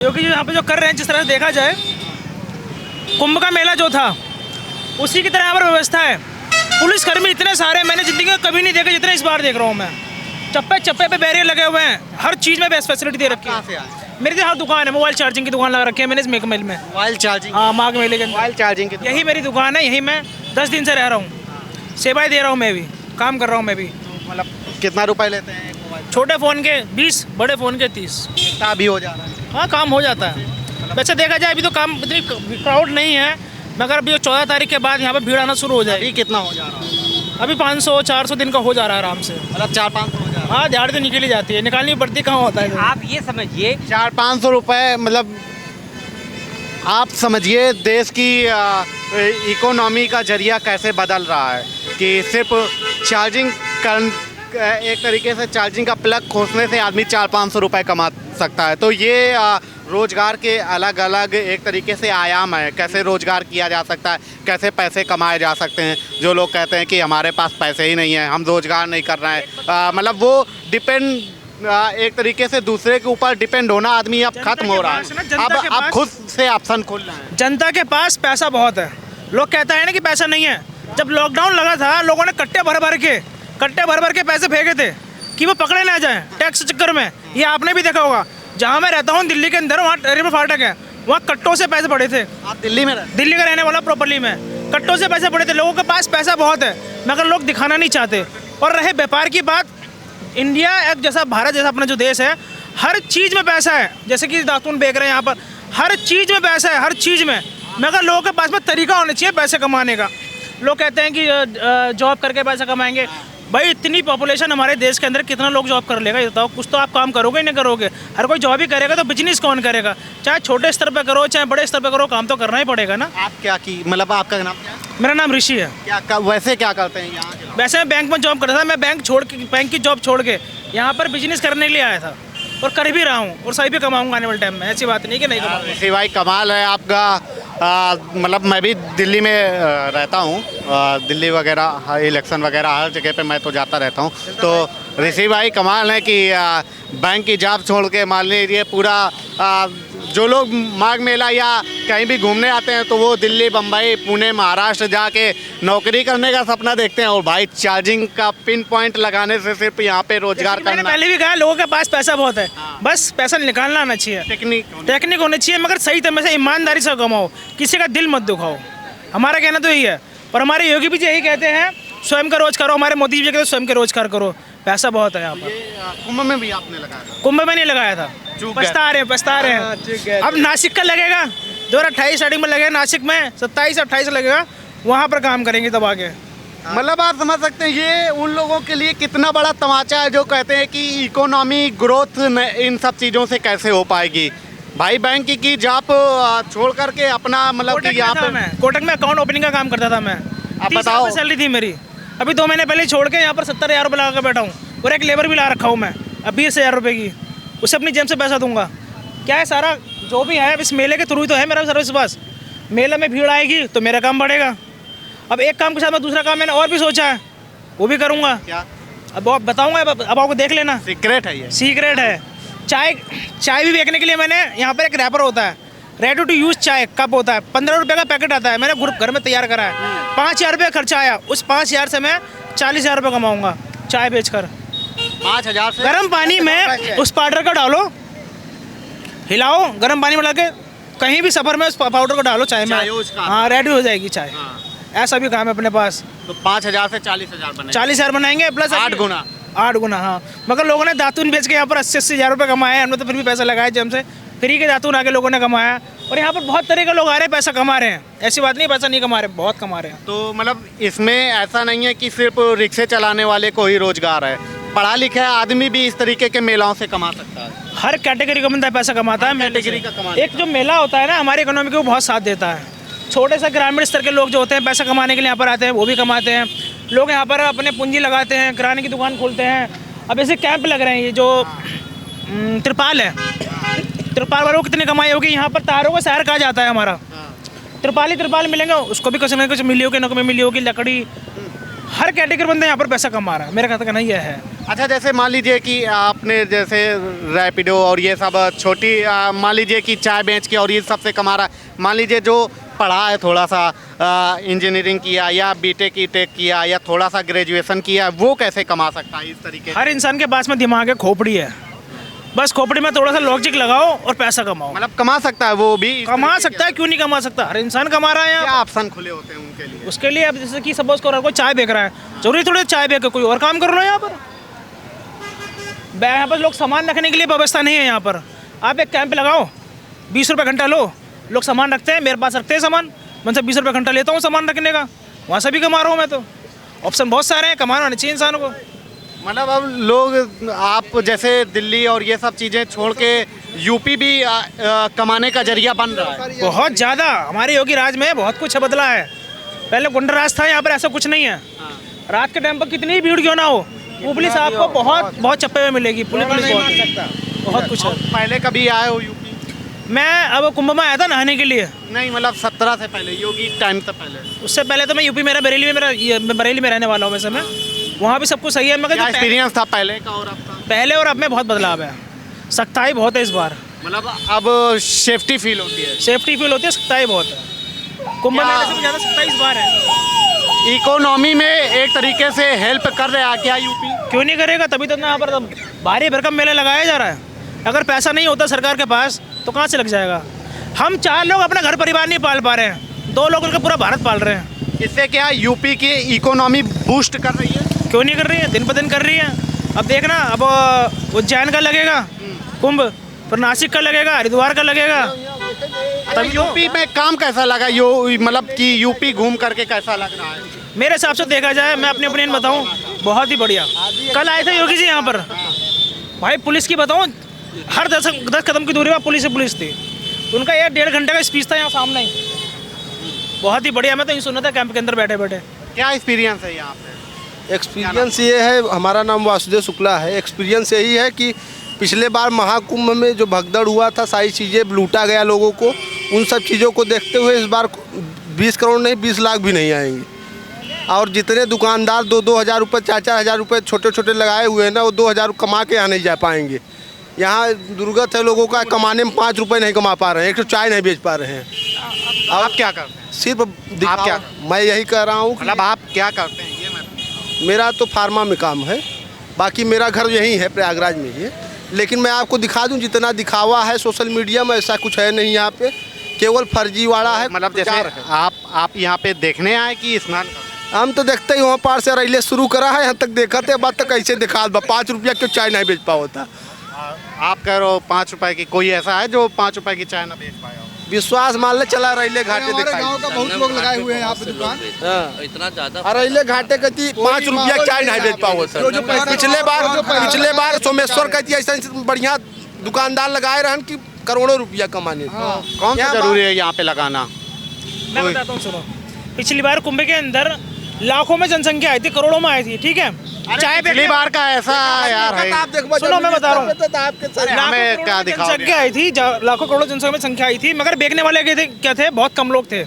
क्योंकि यहाँ पे जो कर रहे हैं, जिस तरह से देखा जाए कुंभ का मेला जो था उसी की तरह यहाँ पर व्यवस्था है। पुलिसकर्मी इतने सारे मैंने ज़िंदगी में कभी नहीं देखे जितने इस बार देख रहा हूँ मैं। चप्पे चप्पे पे बैरियर लगे हुए हैं, हर चीज़ में बेस्ट फैसिलिटी दे रखी है। मेरी तो यहाँ दुकान है, मोबाइल चार्जिंग की दुकान लगा रखी है मैंने इस मेक मेल में। Mobile charging? हाँ, माघ मेले के मोबाइल चार्जिंग की यही मेरी दुकान है, यही मैं 10 दिन से रह रहा हूँ, सेवाएं दे रहा हूँ, मैं भी काम कर रहा हूँ मैं भी। मतलब कितना रुपए लेते हैं एक मोबाइल? छोटे फ़ोन के 20, बड़े फ़ोन के 30। कितना भी हो जा रहा है? हाँ, काम हो जाता है। वैसे देखा जाए अभी तो काम इतनी क्राउड नहीं है, मगर अभी 14 तारीख के बाद यहाँ पर भीड़ आना शुरू हो जाएगी। अभी कितना हो जा रहा है? अभी 500-400 दिन का हो जा रहा है आराम से। मतलब 400-500 हो जा रहा है? हाँ, दिहाड़ी तो निकल ही जाती है, निकालनी पड़ती कहाँ होता है। आप ये समझिए 400-500 रुपए, मतलब आप समझिए देश की इकोनॉमी का जरिया कैसे बदल रहा है कि सिर्फ चार्जिंग कर एक तरीके से चार्जिंग का प्लग खोसने से आदमी 400-500 रुपए कमा सकता है। तो ये रोज़गार के अलग अलग एक तरीके से आयाम है, कैसे रोज़गार किया जा सकता है, कैसे पैसे कमाए जा सकते हैं। जो लोग कहते हैं कि हमारे पास पैसे ही नहीं है, हम रोज़गार नहीं कर रहे हैं, मतलब वो डिपेंड एक तरीके से दूसरे के ऊपर डिपेंड होना आदमी अब खत्म हो रहा है। अब खुद से ऑप्शन खुल रहे हैं। जनता के पास पैसा बहुत है। लोग कहता है ना कि पैसा नहीं है। जब लॉकडाउन लगा था लोगों ने कट्टे भर भर के पैसे फेंके थे कि वो पकड़े ना जाएं टैक्स चक्कर में। ये आपने भी देखा होगा, जहाँ मैं रहता हूँ दिल्ली के अंदर, वहाँ रेलवे फाटक है, वहाँ कट्टों से पैसे पड़े थे। आप दिल्ली में रहते? दिल्ली का रहने वाला प्रॉपर्ली में, कट्टों से पैसे पड़े थे। लोगों के पास पैसा बहुत है मगर लोग दिखाना नहीं चाहते। और रहे व्यापार की बात, इंडिया एक जैसा भारत जैसा अपना जो देश है, हर चीज़ में पैसा है। जैसे कि दातून बेच रहे हैं यहाँ पर, हर चीज़ में पैसा है, हर चीज़ में, मगर लोगों के पास में तरीका होना चाहिए पैसे कमाने का। लोग कहते हैं कि जॉब करके पैसा कमाएंगे। भाई इतनी पॉपुलेशन हमारे देश के अंदर, कितना लोग जॉब कर लेगा ये बताओ? कुछ तो आप काम करोगे ही नहीं करोगे। हर कोई जॉब ही करेगा तो बिजनेस कौन करेगा? चाहे छोटे स्तर पे करो चाहे बड़े स्तर पे करो, काम तो करना ही पड़ेगा ना। आप क्या की मतलब आपका नाम क्या है? मेरा नाम ऋषि है। वैसे क्या करते हैं यहाँ? वैसे मैं बैंक में जॉब करता था। मैं बैंक की जॉब छोड़ के यहाँ पर बिजनेस करने के लिए आया था और कर भी रहा हूँ और सही भी कमाऊंगा आने वाले टाइम में। ऐसी बात नहीं कि नहीं कमाऊंगा। ऋषि भाई कमाल है आपका। मतलब मैं भी दिल्ली में रहता हूँ, दिल्ली वगैरह इलेक्शन वगैरह हर जगह पे मैं तो जाता रहता हूँ। तो ऋषि भाई कमाल है कि बैंक की जॉब छोड़ के मान लीजिए पूरा जो लोग माघ मेला या कहीं भी घूमने आते हैं तो वो दिल्ली, बम्बई, पुणे, महाराष्ट्र जाके नौकरी करने का सपना देखते हैं। और भाई चार्जिंग का पिन पॉइंट लगाने से सिर्फ यहाँ पे रोजगार करना। पहले भी कहा लोगों के पास पैसा बहुत है, बस पैसा निकालना आना चाहिए, टेक्निक होनी चाहिए, मगर सही तरह से ईमानदारी से कमाओ, किसी का दिल मत दुखाओ। हमारा कहना तो यही है। और हमारे योगी जी यही कहते हैं स्वयं का रोज करो। हमारे मोदी जी कहते हैं स्वयं के रोजगार करो, पैसा बहुत है यहाँ पर। कुंभ में भी आपने लगाया था? कुंभ में नहीं लगाया था, पछता रहे हैं। अब नासिक का लगेगा, 2028 स्टार्टिंग में लगेगा नासिक में, 27-28 लगेगा, वहाँ पर काम करेंगे तब आगे। मतलब आप समझ सकते हैं ये उन लोगों के लिए कितना बड़ा तमाचा है जो कहते हैं कि इकोनॉमी ग्रोथ इन सब चीज़ों से कैसे हो पाएगी। भाई बैंक की जॉब छोड़ करके अपना मतलब कि यहाँ पे कोटक में अकाउंट ओपनिंग का काम करता था मैं। आप बताओ। सैलरी थी मेरी, अभी 2 महीने पहले छोड़ के यहाँ पर 70,000 रुपये लगा कर बैठा हूँ और एक लेबर भी ला रखा हूँ मैं, अब 20,000 रुपये की, उसे अपनी जेब से पैसा दूंगा। क्या है सारा जो भी है इस मेले के थ्रू ही तो है मेरा सर्विस। बस मेले में भीड़ आएगी तो मेरा काम बढ़ेगा। अब एक काम के साथ में दूसरा काम मैंने और भी सोचा है, वो भी करूँगा। क्या? अब आप बताऊँगा, अब आपको देख लेना। सीक्रेट है ये? सीक्रेट है। चाय भी बेचने के लिए मैंने यहाँ पर एक रैपर होता है, रेडी टू यूज़ चाय कप होता है, 15 रुपये का पैकेट आता है, मैंने घर में तैयार करा है। 5,000 रुपये खर्चा आया, उस 5,000 से मैं 40,000 रुपये कमाऊँगा चाय बेचकर। 5,000 से? गर्म पानी में उस पाउडर को डालो, हिलाओ, गर्म पानी में डाल के कहीं भी सफ़र में उस पाउडर को डालो चाय में, हाँ रेडी हो जाएगी चाय। ऐसा भी काम है अपने पास। तो 5,000 से 40,000 बनाएंगे? 40,000 बनाएंगे प्लस 8 गुना। 8 गुना, हाँ। मगर लोगों ने दातून बेच के यहाँ पर 80,000 रुपये कमाए। हमने तो फिर भी पैसा लगाया जब से, फ्री के दातून आके लोगों ने कमाया। और यहाँ पर बहुत तरह के लोग आ रहे हैं, पैसा कमा रहे हैं। ऐसी बात नहीं पैसा नहीं कमा रहे, बहुत कमा रहे हैं। तो मतलब इसमें ऐसा नहीं है कि सिर्फ रिक्शे चलाने वाले को ही रोजगार है, पढ़ा लिखा आदमी भी इस तरीके के मेलाओं से कमा सकता है। हर कैटेगरी का बंदा पैसा कमाता है। कैटेगरी का कमाता है। एक जो मेला होता है ना हमारी इकोनॉमी को बहुत साथ देता है। छोटे से ग्रामीण स्तर के लोग जो होते हैं पैसा कमाने के लिए यहाँ पर आते हैं, वो भी कमाते हैं। लोग यहाँ पर अपने पूंजी लगाते हैं, किराने की दुकान खोलते हैं। अब ऐसे कैंप लग रहे हैं, ये जो त्रिपाल है, त्रिपाल वालों को कितनी कमाई होगी। यहाँ पर तारों का शहर कहा जाता है हमारा। त्रिपाल मिलेंगे, उसको भी कुछ ना कुछ मिली होगी, न मिली होगी लकड़ी। हर कैटेगरी बंदा यहाँ पर पैसा कमा रहा है। मेरा कहना ये है। अच्छा, जैसे मान लीजिए कि आपने जैसे रैपिडो और ये सब छोटी मान लीजिए कि चाय बेच के और ये सबसे कमा रहा है। मान लीजिए जो पढ़ा है, थोड़ा सा इंजीनियरिंग किया या बीटेक ईटेक किया या थोड़ा सा ग्रेजुएशन किया, वो कैसे कमा सकता है इस तरीके से? हर इंसान के पास में दिमाग है, खोपड़ी है, बस खोपड़ी में थोड़ा सा लॉजिक लगाओ और पैसा कमाओ। मतलब कमा सकता है वो भी? कमा सकता है, क्यों नहीं कमा सकता? हर इंसान कमा रहा है क्या यहाँ। ऑप्शन खुले होते हैं उनके लिए? उसके लिए अब जैसे कि सपोज करो कोई चाय बेच रहा है, जरूरी थोड़ी चाय बेच के कोई और काम कर लो यहाँ पर। यहाँ पर लोग सामान रखने के लिए व्यवस्था नहीं है यहाँ पर। आप एक कैंप लगाओ, 20 रुपये घंटा लो, लोग सामान रखते हैं, मेरे पास रखते हैं सामान, मैं से 20 रुपये घंटा लेता हूँ सामान रखने का, वहाँ से भी कमा रहा हूँ मैं। तो ऑप्शन बहुत सारे हैं, कमाना आना चाहिए इंसान को। मतलब अब लोग आप जैसे दिल्ली और ये सब चीज़ें छोड़ के यूपी भी कमाने का जरिया बन रहा है। बहुत ज़्यादा हमारे योगी राज में बहुत कुछ बदला है। पहले गुंडा राज था, यहाँ पर ऐसा कुछ नहीं है। रात के टाइम पर कितनी भी भीड़ क्यों ना हो, वो पुलिस आपको बहुत चप्पे में मिलेगी। पुलिस बहुत कुछ है। पहले कभी आए हो यूपी? मैं अब कुंभ में आया था नहाने के लिए। नहीं, मतलब 17 से पहले, योगी टाइम से पहले। उससे पहले तो मैं यूपी, मेरा बरेली में, मैं बरेली में रहने वाला हूँ वैसे मैं। वहाँ भी सब कुछ सही है, मगर क्या जो एक्सपीरियंस था पहले का और अब का? पहले और अब में बहुत बदलाव है। सख्ताई बहुत है इस बार, मतलब अब सेफ्टी फील होती है? सेफ्टी फील होती है, सख्ताई बहुत है। कुंभ मेले से भी ज़्यादा सख्ताई इस बार है। इकोनॉमी में एक तरीके से हेल्प कर रहा है क्या यूपी? क्यों नहीं करेगा? तभी तो यहाँ पर भारी भरकम मेला लगाया जा रहा है। अगर पैसा नहीं होता सरकार के पास तो कहाँ से लग जाएगा? हम 4 लोग अपना घर परिवार नहीं पाल पा रहे हैं, 2 लोग उनका पूरा भारत पाल रहे हैं। इससे क्या यूपी की इकोनॉमी बूस्ट कर रही है? क्यों नहीं कर रही है? दिन प दिन कर रही है। अब देखना, अब उज्जैन का लगेगा कुंभ, फिर नासिक का लगेगा, हरिद्वार का लगेगा। तब यूपी में काम कैसा लगा? मतलब कि यूपी घूम करके कैसा लग रहा है? मेरे हिसाब से देखा जाए, मैं अपनी ओपिनियन बताऊं, बहुत ही बढ़िया। कल आए थे योगी जी यहाँ पर, भाई पुलिस की बताऊं, हर 10 कदम की दूरी पर पुलिस थी। उनका 1-1.5 घंटे का स्पीच था यहाँ सामने ही, बहुत ही बढ़िया। मैं तो ये सुना था कैंप के अंदर बैठे बैठे। क्या एक्सपीरियंस है यहाँ पे? एक्सपीरियंस ये है, हमारा नाम वासुदेव शुक्ला है। एक्सपीरियंस यही है कि पिछले बार महाकुंभ में जो भगदड़ हुआ था, सारी चीज़ें लूटा गया लोगों को, उन सब चीज़ों को देखते हुए इस बार 20 करोड़ नहीं 20 लाख भी नहीं आएंगे। और जितने दुकानदार 2-2 हज़ार रुपये 4-4 हज़ार रुपये छोटे छोटे लगाए हुए हैं ना, वो 2 हज़ार कमा के यहाँ नहीं जा पाएंगे। यहाँ दुर्गत है लोगों का, कमाने में 5 रुपये नहीं कमा पा रहे हैं, एक तो चाय नहीं बेच पा रहे हैं। आप क्या करते हैं? सिर्फ आप क्या? मैं यही कह रहा हूँ, मतलब आप क्या करते हैं ये मेरा तो फार्मा में काम है, बाकी मेरा घर यहीं है, प्रयागराज में ही है। लेकिन मैं आपको दिखा दूं, जितना दिखावा है सोशल मीडिया में, ऐसा कुछ है नहीं यहाँ पे, केवल फर्जीवाड़ा है। मतलब जैसे आप यहाँ पे देखने आए कि स्नान? हम तो देखते ही वहाँ पार से रैले शुरू करा है, यहाँ तक देखा थे, बात तक ऐसे दिखा 5 रुपया क्यों चाय नहीं बेच पा होता। आप कह रहे हो 5 रुपए की, कोई ऐसा है जो 5 रुपए की चाय ना बेच पाया हो? विश्वास मान ले चला, रैले घाटे दिखाई। गांव का बहुत लोग लगाए हुए हैं यहाँ पे दुकान। इतना ज्यादा रैले घाटे कहती 5 रुपया चाय नहीं बेच पा होता। पिछले बार सोमेश्वर कहती ऐसा बढ़िया दुकानदार लगाए रहन कि करोड़ों रुपया कमाने। कौन सा जरूरी है यहाँ पे लगाना? मैं बताता हूँ, सुनो। पिछली बार कुंभ के अंदर लाखों में जनसंख्या आई थी, करोड़ों में आई थी, ठीक है। चाय पिछली बार का ऐसा यार है। सुनो मैं बता रहा हूँ, हमें क्या दिखाओगे? जनसंख्या आई थी, लाखों करोड़ों जनसंख्या में संख्या आई थी, मगर बेचने वाले क्या थे? बहुत कम लोग थे।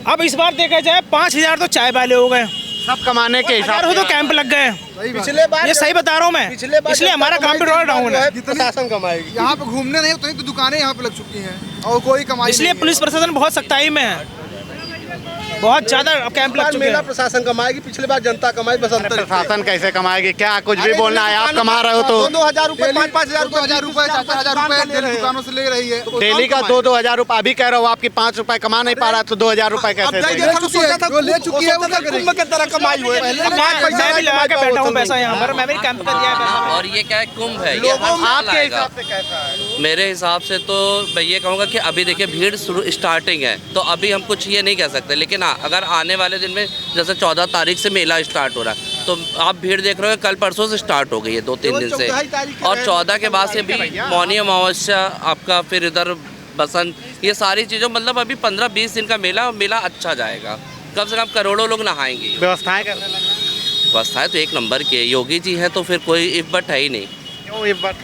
अब इस बार देखा जाए 5000 तो चाय वाले हो गए, सब कमाने के हिसाब से तो कैंप लग गए। पिछले बार ये सही बता रहा हूँ मैं, इसलिए हमारा काम भी थोड़ा डाउन है। प्रशासन कमाएगी यहाँ पे घूमने नहीं उतनी तो दुकानें यहाँ पे लग चुकी हैं और कोई कमाई इसलिए पुलिस प्रशासन बहुत सख्ताई में है, बहुत ज्यादा कैंप लग चुके मेला हैं। प्रशासन कमाएगी, पिछले बार जनता कमाई, बस अंतर। प्रशासन कैसे कमाएगी? क्या कुछ भी बोलना है? आप कमा रहे हो तो 2-2 हज़ार रुपये 5-5 हज़ार 4-4 रुपए 4-4 रुपए दुकानों से ले रही है। डेली का 2-2 हज़ार रुपये। अभी कह रहे हो आपकी 5 रुपए कमा नहीं पा रहा, तो 2 हज़ार रुपये कैसे देंगे? ले चुकी है वो क्या करेगी? कुंभ की तरह कमाई हुई है। मैं भी लगा के बैठा हूँ पैसा यहाँ पर, मैं भी कैंप कर दिया है पैसा। और ये क्या है, कुंभ है, ये हर साल आपके आएगा। हिसाब से कैसा है? मेरे हिसाब से तो मैं ये कहूँगा कि अभी देखिए भीड़ स्टार्टिंग है, तो अभी हम कुछ ये नहीं कह सकते। लेकिन हाँ, अगर आने वाले दिन में जैसे 14 तारीख से मेला स्टार्ट हो रहा है, तो आप भीड़ देख रहे हो, कल परसों से स्टार्ट हो गई है 2-3 दिन से, और 14 के बाद से भी मौनी अमावस्या आपका, फिर इधर बसंत, ये सारी चीज़ों, मतलब अभी 15-20 दिन का मेला अच्छा जाएगा। कम से कम करोड़ों लोग नहाएंगे। व्यवस्थाएं कैसे लग रही हैं? व्यवस्थाएँ तो एक नंबर की है, योगी जी हैं तो फिर कोई इफ बट है ही नहीं। क्यों इस बार?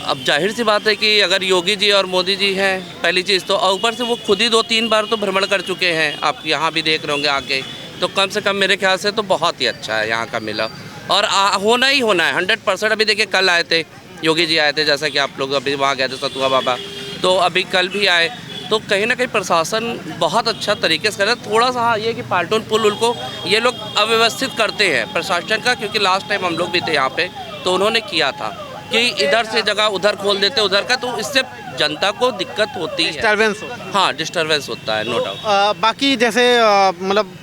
अब जाहिर सी बात है कि अगर योगी जी और मोदी जी हैं, पहली चीज़ तो, और ऊपर से वो खुद ही 2-3 बार तो भ्रमण कर चुके हैं, आप यहाँ भी देख रहे होंगे आके, तो कम से कम मेरे ख्याल से तो बहुत ही अच्छा है यहाँ का मेला। और होना ही होना है 100%। अभी देखिए कल आए थे योगी जी, आए थे, जैसा कि आप लोग अभी वहाँ गए थे सतुआ बाबा, तो अभी कल भी आए। तो कहीं ना कहीं प्रशासन बहुत अच्छा तरीके से कर रहा है। थोड़ा सा हाँ ये कि पाल्टून पुल उनको ये लोग अव्यवस्थित करते हैं प्रशासन का, क्योंकि लास्ट टाइम हम लोग भी थे यहाँ पे, तो उन्होंने किया था कि इधर से जगह उधर खोल देते उधर का, तो इससे जनता को दिक्कत होती है, डिस्टर्बेंस होता है। हाँ डिस्टर्बेंस होता है, नो डाउट। बाकी जैसे मतलब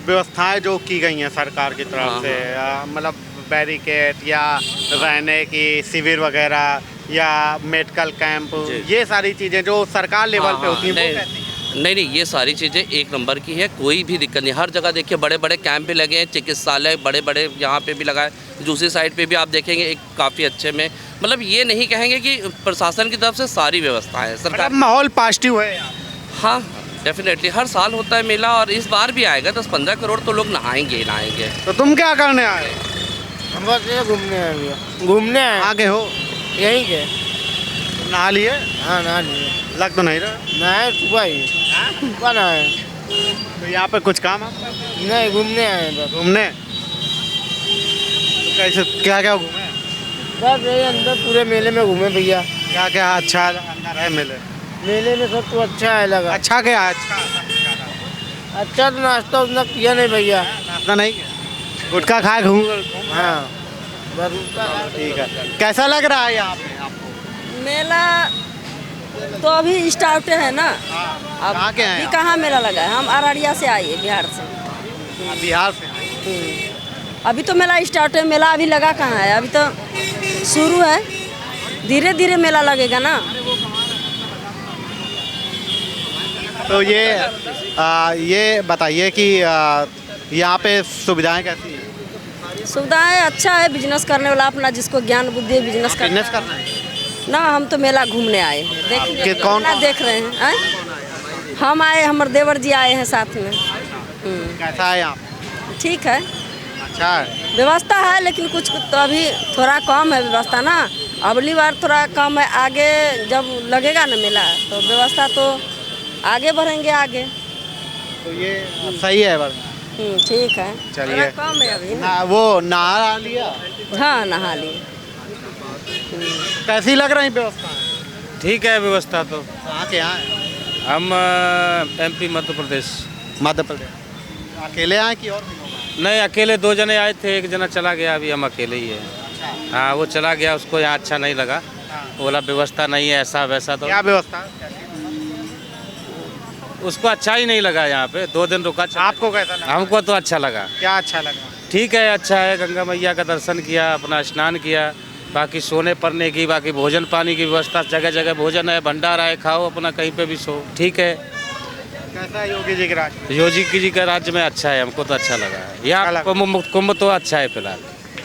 व्यवस्थाएं जो की गई हैं सरकार की तरफ हाँ, से, मतलब बैरिकेड या रहने की शिविर वगैरह या मेडिकल कैंप, जी। ये सारी चीज़ें जो सरकार लेवल पे होती हैं वो नहीं, कैसी हैं? नहीं ये सारी चीज़ें एक नंबर की है, कोई भी दिक्कत नहीं। हर जगह देखिए बड़े बड़े कैंप भी लगे हैं, चिकित्सालय बड़े बड़े यहाँ पे भी लगा है, दूसरी साइड पे भी आप देखेंगे एक काफ़ी अच्छे में, मतलब ये नहीं कहेंगे कि प्रशासन की तरफ से सारी व्यवस्थाएं है सरकार। मतलब माहौल पॉजिटिव है यहाँ। हाँ डेफिनेटली हर साल होता है मेला, और इस बार भी आएगा। 10-15 करोड़ तो लोग नहाएंगे ही नहाएंगे। तो तुम क्या करने आए? हम बस ये घूमने आए भैया, घूमने आए, आगे हो? यहीं के। नहा लिए? हाँ ना लिए, लग तो नहीं रहा। नहाए सुबह ही, सुबह नहाए। तो यहाँ पे कुछ काम आपका? नहीं, घूमने आए बस। घूमने? तो कैसे क्या क्या घूमे? बस यही अंदर पूरे मेले में घूमे भैया। क्या क्या अच्छा अंदर है मेले? मेले में सब तो अच्छा है लगा। अच्छा क्या है? अच्छा तो नाश्ता उतना किया नहीं भैया। नाश्ता नहीं किया? गुटखा खाए घूम? हाँ बस उसका ठीक है। कैसा लग रहा है यहाँ पे आपको? मेला तो अभी स्टार्ट है ना। अब कहाँ के हैं अभी आप? कहाँ मेला लगा है? हम अररिया से आए हैं, बिहार से। बिहार से। अभी तो मेला स्टार्ट है, मेला अभी लगा कहाँ है? अभी तो शुरू है, धीरे धीरे मेला लगेगा ना। तो ये बताइए कि यहाँ पे सुविधाएं कैसी हैं? सुविधाएं अच्छा है, बिजनेस करने वाला अपना जिसको ज्ञान बुद्धि है बिजनेस करना बिजनेस कर रहे हैं? ना। हम तो मेला घूमने आए हैं, देखने कि कौन- मेला देख रहे हैं। हम आए, हमारे देवर जी आए हैं साथ में। कैसा है यहाँ पे? ठीक है, अच्छा है। व्यवस्था है, लेकिन कुछ तो अभी थोड़ा कम है व्यवस्था ना। अगली बार थोड़ा कम है, आगे जब लगेगा ना मेला तो व्यवस्था तो आगे बढ़ेंगे आगे। तो ये सही है बस। ठीक है, चलिए। थोड़ा कम है अभी ना। ना वो नहा लिया? हाँ नहा लिए। कैसी लग रही व्यवस्था? ठीक है व्यवस्था तो। कहाँ के यहाँ हैं? हम MP मध्य प्रदेश। मध्य प्रदेश। अकेले आए कि और भी लोग आए? नहीं अकेले 2 जने आए थे, एक जना चला गया, अभी हम अकेले ही हैं। हाँ वो चला गया, उसको यहाँ अच्छा नहीं लगा, बोला व्यवस्था नहीं है ऐसा वैसा, तो क्या व्यवस्था? उसको अच्छा ही नहीं लगा। यहाँ पे 2 दिन रुका। आपको कैसा लगा? हमको तो अच्छा लगा। क्या अच्छा लगा? ठीक है, अच्छा है। गंगा मैया का दर्शन किया, अपना स्नान किया, बाकी सोने पड़ने की, बाकी भोजन पानी की व्यवस्था, जगह जगह भोजन है, भंडारा है, खाओ अपना कहीं पे भी सो। ठीक है। कैसा है योगी जी के राज? योगी जी का राज्य में अच्छा है, हमको तो अच्छा लगा है। यहाँ कुंभ तो अच्छा है फिलहाल।